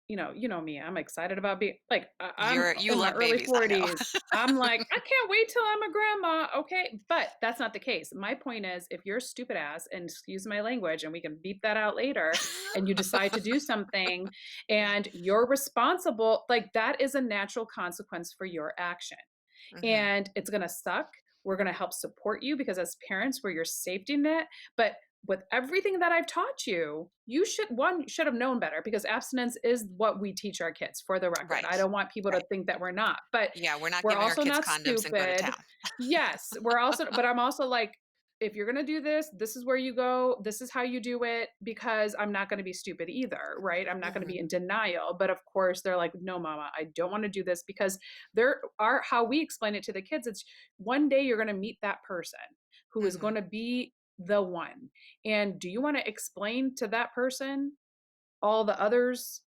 you know me, I'm excited about being like, I'm You in my love early babies, I know. 40s. I'm like, I can't wait till I'm a grandma, okay? But that's not the case. My point is, if you're stupid ass, and excuse my language, and we can beep that out later, and you decide to do something Yeah. and you're responsible, like that is a natural consequence for your action. Mhm. And it's going to suck. We're going to help support you because as parents, we're your safety net. But with everything that I've taught you, you should have known better because abstinence is what we teach our kids for the record. I Right. don't want people to Right. think that we're not, but Yeah, we're not we're giving our also kids not condoms and go to stupid. town. Yes, but I'm also like, if you're going to do this, this is where you go. This is how you do it because I'm not going to be stupid either, right? I'm not going to be Mhm. in denial. But of course, they're like, no, mama, I don't want to do this because there are how we explain it to the kids. It's one day you're going to meet that person who is going Mhm. to be the one. And do you want to explain to that person all the others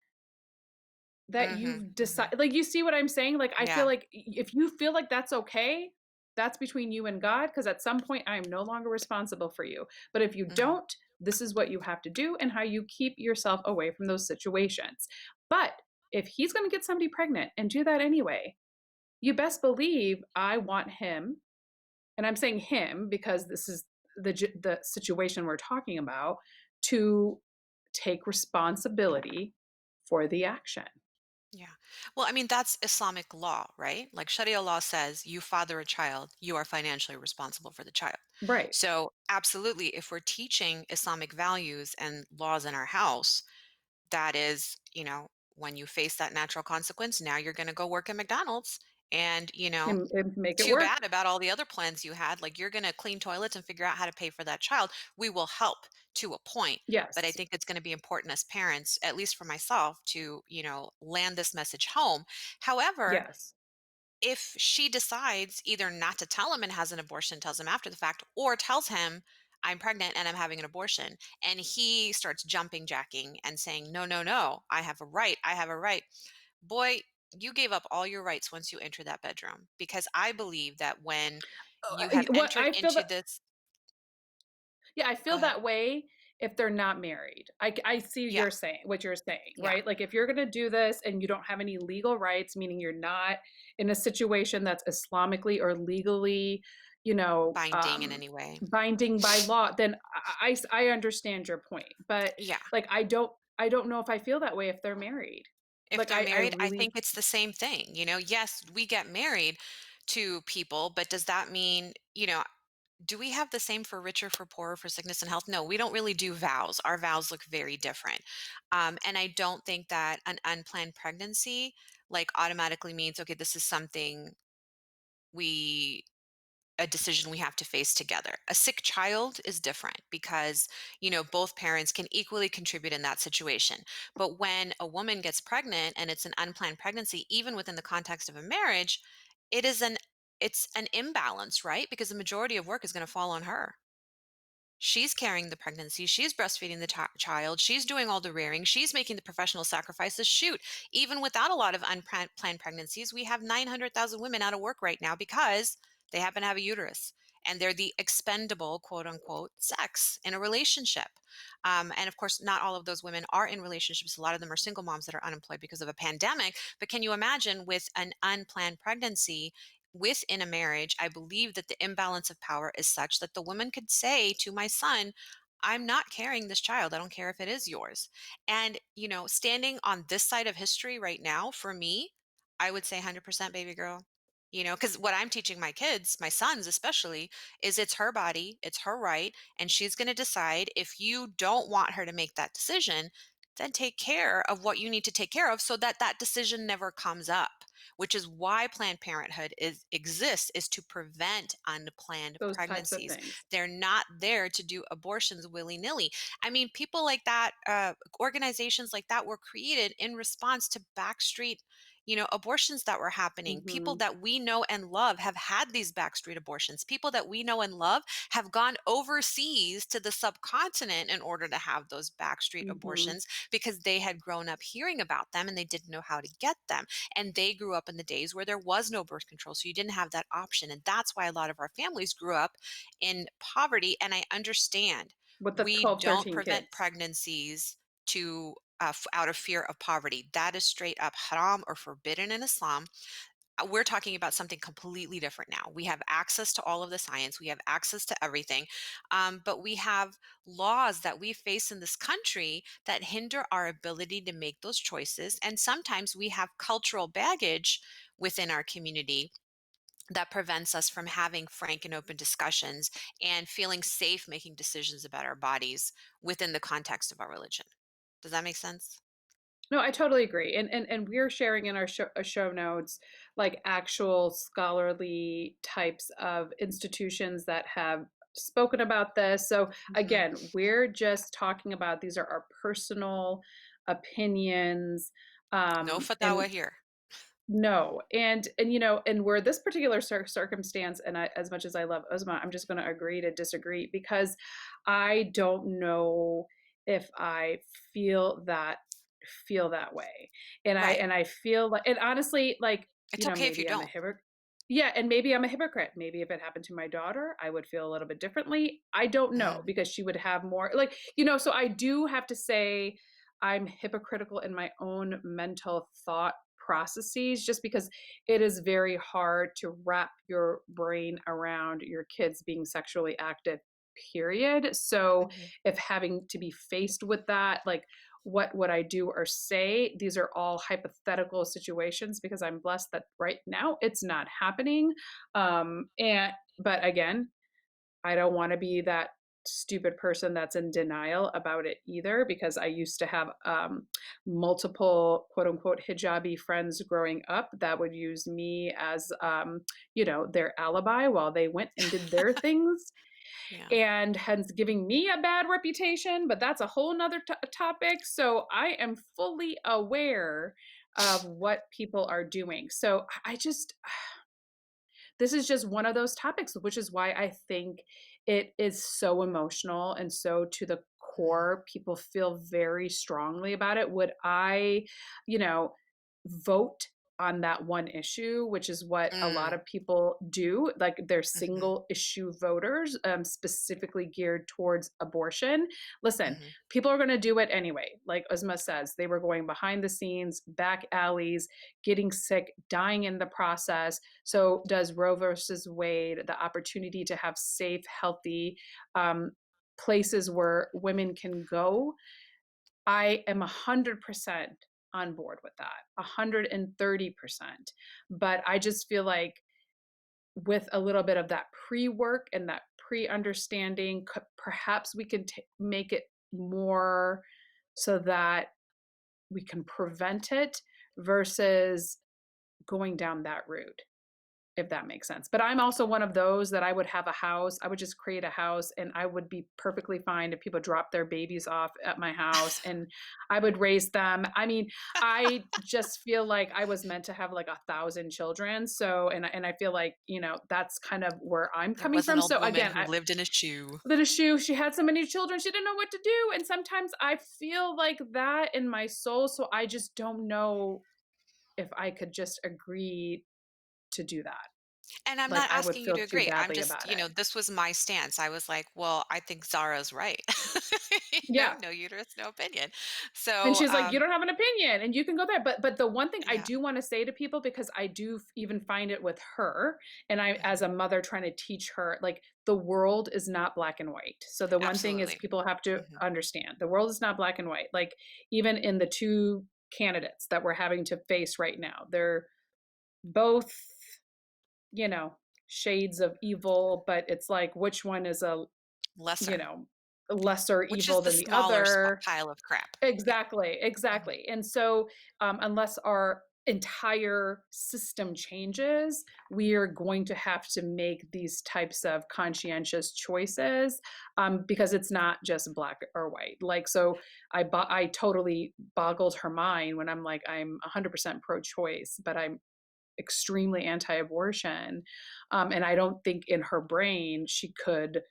that Mhm. you've Mhm. decided? Like, you see what I'm saying? Like, I feel Yeah. like if you feel like that's okay, that's between you and God, because at some point I am no longer responsible for you. But if you Mhm. don't, this is what you have to do and how you keep yourself away from those situations. But if he's going to get somebody pregnant and do that anyway, you best believe I want him and I'm saying him because this is the situation we're talking about, to take responsibility for the action. Yeah. Well, I mean, that's Islamic law, right? Like Sharia law says, you father a child, you are financially responsible for the child. Right. So, absolutely, if we're teaching Islamic values and laws in our house, that is, when you face that natural consequence, now you're going to go work at McDonald's. And, And make it too work. bad about all the other plans you had. Like you're going to clean toilets and figure out how to pay for that child. We will help to a point, but I Yes. think it's going to be important as parents, at least for myself, to, land this message home. However, Yes. if she decides either not to tell him and has an abortion, tells him after the fact, or tells him, I'm pregnant and I'm having an abortion, and he starts jumping jacking and saying, no, no, no, I have a right, I have a right. Boy, you gave up all your rights once you enter that bedroom, because I believe that when you have What entered I feel into that this. Yeah, I Go feel ahead. that way if they're not married. I see Yeah, what you're saying, yeah. right? Like if you're gonna do this and you don't have any legal rights, meaning you're not in a situation that's Islamically or legally, you know, Binding in any way. binding by law, then I understand your point. But Yeah. like I don't know if I feel that way if they're married. If Like they're I married, I really think it's the same thing. Yes, we get married to people, but does that mean, do we have the same for richer, for poorer, for sickness and health? No, we don't really do vows. Our vows look very different. And I don't think that an unplanned pregnancy like automatically means, okay, this is something we a decision we have to face together. A sick child is different because, both parents can equally contribute in that situation. But when a woman gets pregnant and it's an unplanned pregnancy, even within the context of a marriage, it is it's an imbalance, right? Because the majority of work is going to fall on her. She's carrying the pregnancy. She's breastfeeding the child. She's doing all the rearing. She's making the professional sacrifices. Shoot, even without a lot of unplanned pregnancies, we have 900,000 women out of work right now because they happen to have a uterus and they're the expendable, quote unquote, sex in a relationship. And of course, not all of those women are in relationships. A lot of them are single moms that are unemployed because of a pandemic. But can you imagine with an unplanned pregnancy? Within a marriage, I believe that the imbalance of power is such that the woman could say to my son, I'm not carrying this child. I don't care if it is yours. And, standing on this side of history right now, for me, I would say 100% baby girl. Because what I'm teaching my kids, my sons especially, is it's her body, it's her right, and she's going to decide. If you don't want her to make that decision, then take care of what you need to take care of so that that decision never comes up, which is why Planned Parenthood exists, is to prevent unplanned those types of pregnancies. things. They're not there to do abortions willy-nilly. I mean, people like that, organizations like that were created in response to backstreet, abortions that were happening. People Mhm. that we know and love have had these backstreet abortions. People that we know and love have gone overseas to the subcontinent in order to have those backstreet Mhm. abortions because they had grown up hearing about them and they didn't know how to get them. And they grew up in the days where there was no birth control. So you didn't have that option. And that's why a lot of our families grew up in poverty. And I understand With the we 12, don't 13 prevent kids. pregnancies to out of fear of poverty. That is straight up haram or forbidden in Islam. We're talking about something completely different now. We have access to all of the science, we have access to everything, but we have laws that we face in this country that hinder our ability to make those choices. And sometimes we have cultural baggage within our community that prevents us from having frank and open discussions and feeling safe making decisions about our bodies within the context of our religion. Does that make sense? No, I totally agree. And we're sharing in our show notes like actual scholarly types of institutions that have spoken about this. So Mhm. again, we're just talking about these are our personal opinions. No And fatwa here. no, and where this particular circumstance, and as much as I love Uzma, I'm just going to agree to disagree because I don't know if I feel that feel that way, and I Right. and I feel like, and honestly, like It's okay if you maybe I'm a don't. hypocrite. Yeah, and maybe I'm a hypocrite. Maybe if it happened to my daughter, I would feel a little bit differently. I don't know Mhm. because she would have more so I do have to say I'm hypocritical in my own mental thought processes just because it is very hard to wrap your brain around your kids being sexually active, period. So, Mhm. if having to be faced with that, like, what would I do or say? These are all hypothetical situations because I'm blessed that right now it's not happening. And but again, I don't wanna be that stupid person that's in denial about it either because I used to have, multiple quote unquote "hijabi" friends growing up that would use me as, their alibi while they went and did their things, Yeah. and hence giving me a bad reputation, but that's a whole 'nother topic. So I am fully aware of what people are doing. So I just this is just one of those topics, which is why I think it is so emotional and so to the Mhm. core. People feel very strongly about it. Would I, you know, vote on that one issue, which is what a lot Mm. of people do. Like they're Mhm. single issue voters, specifically geared towards abortion. Listen, Mhm. people are going to do it anyway. Like Uzma says, they were going behind the scenes, back alleys, getting sick, dying in the process. So, does Roe versus Wade, the opportunity to have safe, healthy places where women can go, I am 100% on board with that, 130%. But I just feel like with a little bit of that pre work and that pre understanding, perhaps we can make it more so that we can prevent it versus going down that route, if that makes sense. But I'm also one of those that I would have a house. I would just create a house and I would be perfectly fine if people drop their babies off at my house and I would raise them. I mean, I just feel like I was meant to have like 1,000 children. So, and I feel like, that's kind of where I'm There coming was an from. old So woman again, who lived in a shoe. the issue, she had so many children, she didn't know what to do. And sometimes I feel like that in my soul. So I just don't know if I could just agree to do that. And I'm Like, not I would asking you feel to too agree. I'm badly just, about it. this was my stance. I was like, well, I think Zara's right. Yeah. No uterus, no opinion. And So, she's like, "You don't have an opinion, and you can go there." But the one thing I yeah. do wanna say to people, because I do even find it with her, and I as Mhm. a mother trying to teach her, like, the world is not black and white. So the one thing is Absolutely. people have to Mhm. understand, the world is not black and white. Like, even in the 2 candidates that we're having to face right now, they're both, you know, shades of evil, but it's like, which one is you Lesser. know, lesser Which is evil the than the smaller other. pile of crap. Yeah. Exactly, Mhm. exactly. And so, unless our entire system changes, we are going to have to make these types of conscientious choices, because it's not just black or white. Like, so I totally boggled her mind when I'm like, I'm 100% pro-choice, but I'm extremely anti-abortion, and I don't think in her brain she could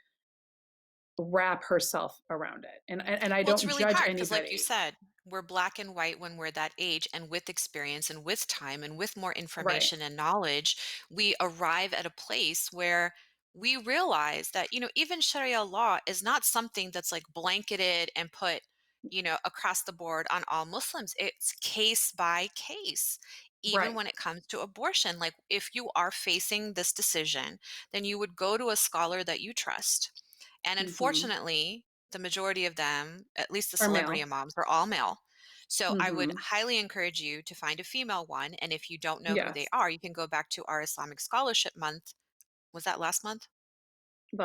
wrap herself around it. And I Well, it's don't really judge hard because, like you anybody. said, we're black and white when we're that age, and with experience and with time and with more Right, information and knowledge, we arrive at a place where we realize that, even Sharia law is not something that's like blanketed and put, across the board on all Muslims. It's case by case. Even right. when it comes to abortion, like if you are facing this decision, then you would go to a scholar that you trust. And Mhm. unfortunately, the majority of them, at least the Or celebrity male. imams, are all male. So I would Mhm. highly encourage you to find a female one. And if you don't know who they Yes. are, you can go back to our Islamic Scholarship Month. Was that last month?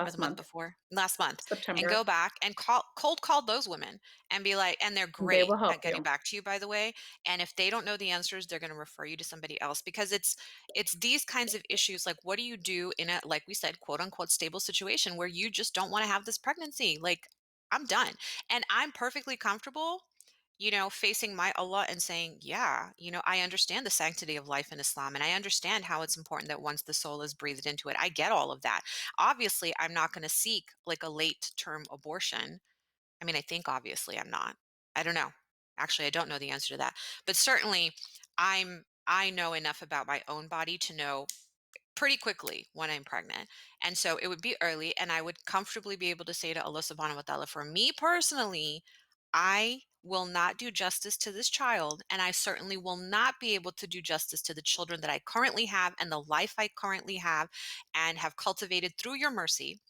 Or the Last month month, before? Last month. And go September. back and cold call those women and be like, and they're They great will help at getting you. back to you, by the way. And if they don't know the answers, they're going to refer you to somebody else because it's these kinds of issues. Like, what do you do in a, like we said, quote unquote, stable situation where you just don't want to have this pregnancy? Like, I'm done. And I'm perfectly comfortable, facing my Allah and saying, yeah, I understand the sanctity of life in Islam and I understand how it's important that once the soul is breathed into it, I get all of that. Obviously, I'm not going to seek like a late term abortion. I mean, I think obviously I'm not. I don't know. Actually, I don't know the answer to that. But certainly I know enough about my own body to know pretty quickly when I'm pregnant. And so it would be early and I would comfortably be able to say to Allah subhanahu wa ta'ala, for me personally, I will not do justice to this child, and I certainly will not be able to do justice to the children that I currently have and the life I currently have and have cultivated through your mercy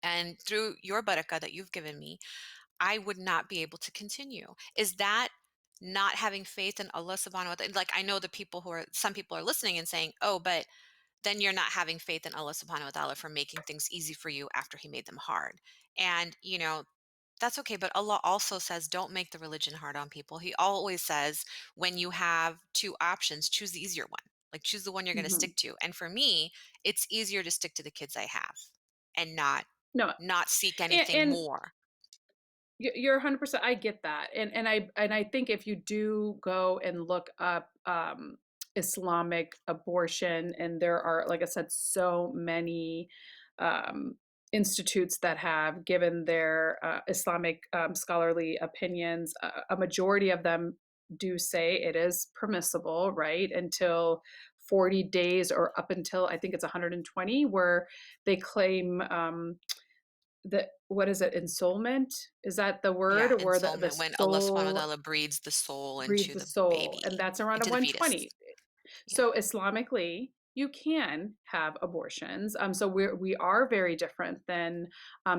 and through your barakah that you've given me. I would not be able to continue. Is that not having faith in Allah subhanahu wa ta'ala? Like, I know some people are listening and saying, oh, but then you're not having faith in Allah subhanahu wa ta'ala for making things easy for you after he made them hard. And, that's okay. But Allah also says, don't make the religion hard on people. He always says, when you have two options, choose the easier one. Like, choose the one you're going to Mhm. stick to. And for me, it's easier to stick to the kids I have and not No, not seek and anything and more. you're 100%. I get that, and I think if you do go and look up Islamic abortion, and there are, like I said, so many um, institutes that have given their Islamic scholarly opinions. A majority of them do say it is permissible, right, until 40 days or up until I think it's 120, where they claim. The what is it? Ensoulment? Is that the Yeah, word? Where the ensoulment, when Allah subhanahu wa soul ta'ala breathes the soul breathes into the the soul, and baby, that's around a into the fetus. 120. Yeah. So Islamically, you can have abortions. So we are very different than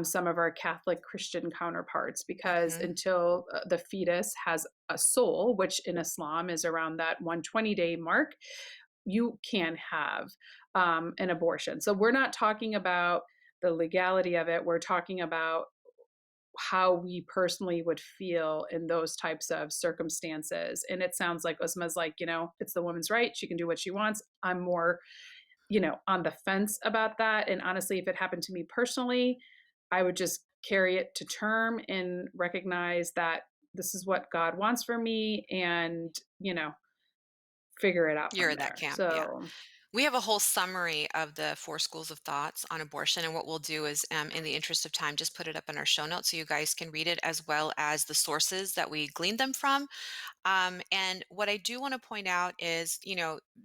some of our Catholic Christian counterparts, because Mhm. until the fetus has a soul, which in Islam is around that 120-day mark, you can have an abortion. So we're not talking about the legality of it. We're talking about how we personally would feel in those types of circumstances. And it sounds like Usma's like, it's the woman's right. She can do what she wants. I'm more, on the fence about that. And honestly, if it happened to me personally, I would just carry it to term and recognize that this is what God wants for me, and, figure it out You're from in that there. camp, yeah. So, We have a whole summary of the four schools of thoughts on abortion, and what we'll do is, in the interest of time, just put it up in our show notes so you guys can read it, as well as the sources that we gleaned them from. And what I do want to point out is,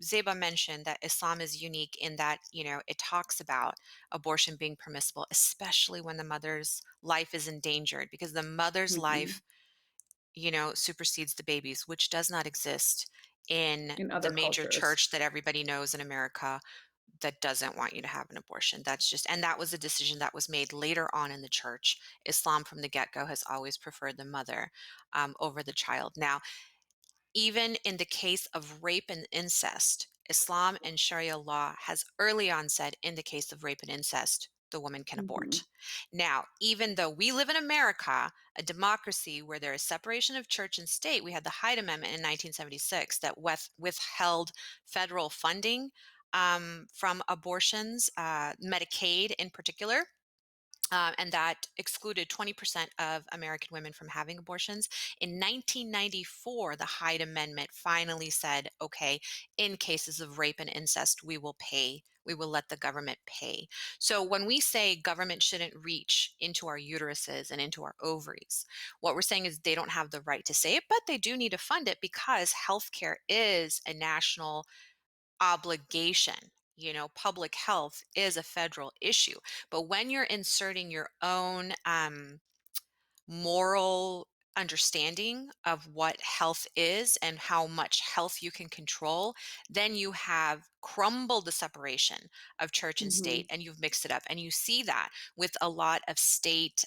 Zeba mentioned that Islam is unique in that, it talks about abortion being permissible, especially when the mother's life is endangered, because the mother's mhm, life, supersedes the baby's, which does not exist in in the other major cultures. church that everybody knows in America that doesn't want you to have an abortion. And that was a decision that was made later on in the church. Islam from the get go has always preferred the mother over the child. Now, even in the case of rape and incest, Islam and Sharia law has early on said, in the case of rape and incest, the woman can Mhm, abort. Now, even though we live in America, a democracy where there is separation of church and state, we had the Hyde Amendment in 1976 that withheld federal funding from abortions, Medicaid in particular. And that excluded 20% of American women from having abortions. In 1994, the Hyde Amendment finally said, okay, in cases of rape and incest, we will pay. We will let the government pay. So when we say government shouldn't reach into our uteruses and into our ovaries, what we're saying is they don't have the right to say it, but they do need to fund it because healthcare is a national obligation. Public health is a federal issue. But when you're inserting your own moral understanding of what health is and how much health you can control, then you have crumbled the separation of church and state mhm, and you've mixed it up. And you see that with a lot of state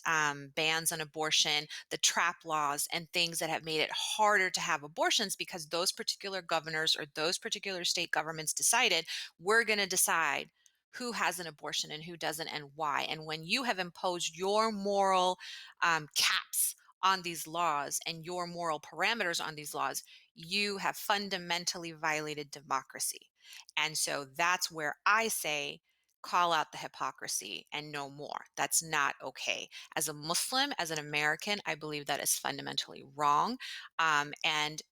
bans on abortion, the trap laws, and things that have made it harder to have abortions because those particular governors or those particular state governments decided we're going to decide who has an abortion and who doesn't and why. And when you have imposed your moral caps on these laws and your moral parameters on these laws, you have fundamentally violated democracy. And so that's where I say, call out the hypocrisy and no more. That's not okay. As a Muslim, as an American, I believe that is fundamentally wrong. And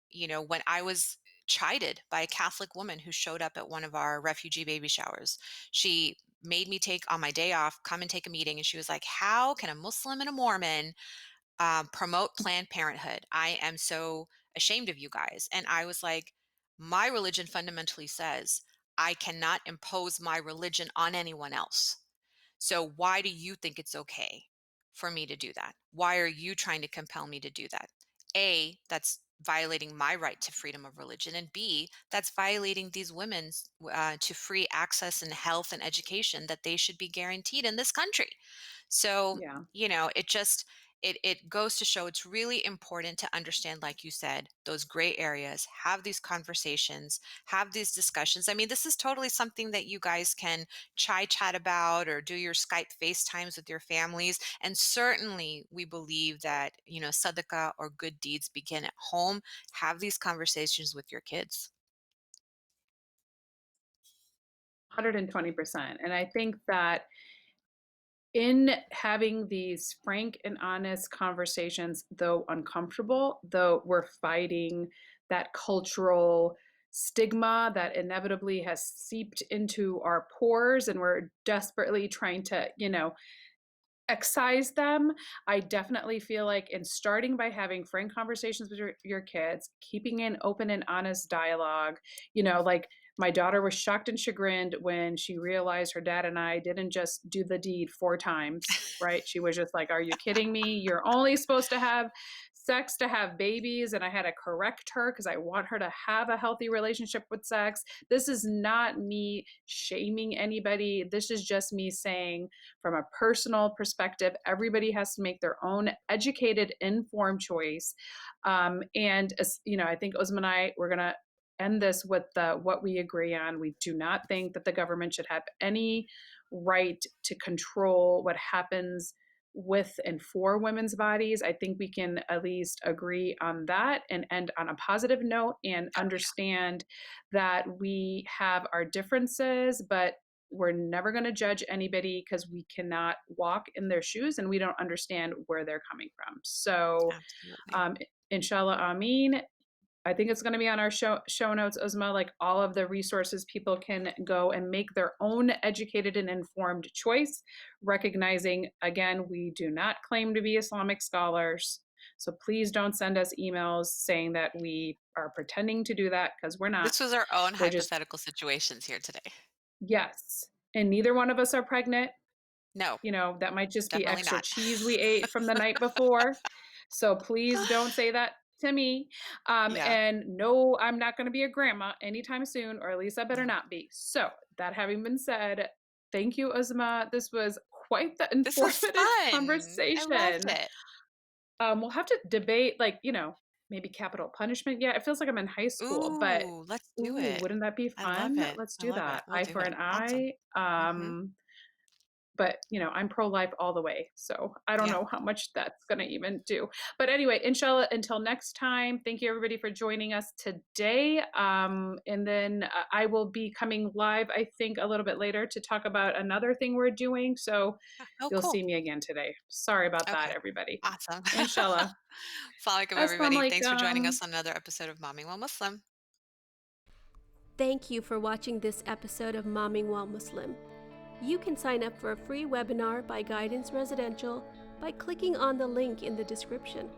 when I was chided by a Catholic woman who showed up at one of our refugee baby showers, she made me take on my day off, come and take a meeting. And she was like, how can a Muslim and a Mormon promote Planned Parenthood? I am so ashamed of you guys. And I was like, my religion fundamentally says I cannot impose my religion on anyone else. So why do you think it's okay for me to do that? Why are you trying to compel me to do that? A, that's violating my right to freedom of religion, and B, that's violating these women's to free access and health and education that they should be guaranteed in this country. So, Yeah. it just it goes to show it's really important to understand, like you said, those gray areas, have these conversations, have these discussions. I mean, this is totally something that you guys can chai chat about or do your Skype FaceTimes with your families. And certainly we believe that, sadaqah or good deeds begin at home. Have these conversations with your kids. 120%. And I think that in having these frank and honest conversations, though uncomfortable, though we're fighting that cultural stigma that inevitably has seeped into our pores, and we're desperately trying to, excise them. I definitely feel like in starting by having frank conversations with your kids, keeping an open and honest dialogue, like my daughter was shocked and chagrined when she realized her dad and I didn't just do the deed 4 times, right? She was just like, "Are you kidding me? You're only supposed to have sex to have babies." And I had to correct her because I want her to have a healthy relationship with sex. This is not me shaming anybody. This is just me saying, from a personal perspective, everybody has to make their own educated, informed choice. And I think Uzma and I, we're gonna end this with what we agree on. We do not think that the government should have any right to control what happens with and for women's bodies. I think we can at least agree on that and end on a positive note and understand that we have our differences, but we're never going to judge anybody because we cannot walk in their shoes and we don't understand where they're coming from. So, Absolutely. um, inshallah, Ameen. I think it's going to be on our show notes, Uzma, like all of the resources people can go and make their own educated and informed choice, recognizing, again, we do not claim to be Islamic scholars. So please don't send us emails saying that we are pretending to do that, because we're not. This was our own We're just, hypothetical situations here today. yes. And neither one of us are pregnant. No, That might just be definitely extra not. cheese we ate from the night before. So please don't say that to me. Yeah. And no, I'm not going to be a grandma anytime soon, or at least I better No. not be. So, that having been said, thank you, Uzma. This was quite the This was informative fun. I loved conversation. it. We'll have to debate, like, maybe capital punishment. Yeah, it feels like I'm in high school, but Ooh, let's do ooh, it. wouldn't that be I love fun? it. Let's I do love it. that. We'll Eye do for it. an Awesome. eye. Mhm. But I'm pro-life all the way, so I don't Yeah. know how much that's going to even do. But anyway, inshallah, until next time, thank you everybody for joining us today. And then I will be coming live, I think, a little bit later to talk about another thing we're doing, so Oh, you'll cool. see me again today. Sorry about that, Okay. everybody. Awesome. Inshallah. Assalamualaikum, Assalamu everybody. Thanks for joining alaikum. us on another episode of Momming While Muslim. Thank you for watching this episode of Momming While Muslim. You can sign up for a free webinar by Guidance Residential by clicking on the link in the description.